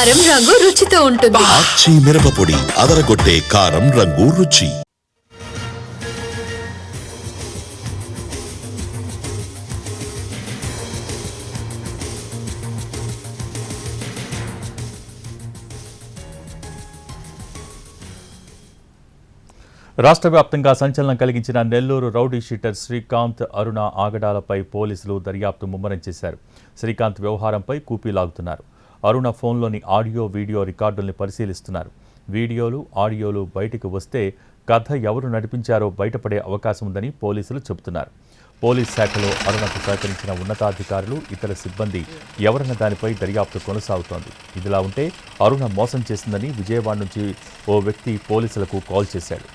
కారం రంగు రుచితో ఉంటుంది. ఆచి మిరపపొడి అదరగొట్టే కారం రంగు రుచి. రాష్ట్ర వ్యాప్తంగా సంచలనం కలిగించిన నెల్లూరు రౌడీ షీటర్ శ్రీకాంత్, అరుణ ఆగడాలపై పోలీసులు దర్యాప్తు ముమ్మరం చేశారు. శ్రీకాంత్ వ్యవహారంపై కూపీ లాగుతున్నారు. అరుణ ఫోన్లోని ఆడియో, వీడియో రికార్డుల్ని పరిశీలిస్తున్నారు. వీడియోలు, ఆడియోలు బయటకు వస్తే కథ ఎవరు నడిపించారో బయటపడే అవకాశం ఉందని పోలీసులు చెబుతున్నారు. పోలీస్ శాఖలో అరుణకు సహకరించిన ఉన్నతాధికారులు, ఇతర సిబ్బంది ఎవరన్న దానిపై దర్యాప్తు కొనసాగుతోంది. ఇదిలా ఉంటే అరుణ మోసం చేసిందని విజయవాడ నుంచి ఓ వ్యక్తి పోలీసులకు కాల్ చేశాడు.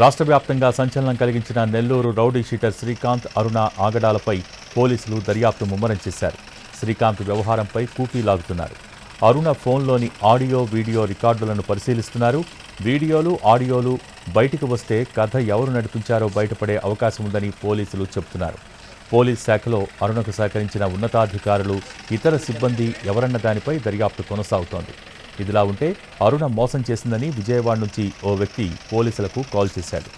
రాష్ట్ర వ్యాప్తంగా సంచలనం కలిగించిన నెల్లూరు రౌడీ షీటర్ శ్రీకాంత్, అరుణ ఆగడాలపై పోలీసులు దర్యాప్తు ముమ్మరం చేశారు. శ్రీకాంత్ వ్యవహారంపై కూపీ లాగుతున్నారు. అరుణ ఫోన్లోని ఆడియో, వీడియో రికార్డులను పరిశీలిస్తున్నారు. వీడియోలు, ఆడియోలు బయటకు వస్తే కథ ఎవరు నడిపించారో బయటపడే అవకాశం ఉందని పోలీసులు చెబుతున్నారు. పోలీస్ శాఖలో అరుణకు సహకరించిన ఉన్నతాధికారులు, ఇతర సిబ్బంది ఎవరన్న దానిపై దర్యాప్తు కొనసాగుతోంది. ఇదిలా ఉంటే అరుణ మోసం చేసిందని విజయవాడ నుంచి ఓ వ్యక్తి పోలీసులకు కాల్ చేశాడు.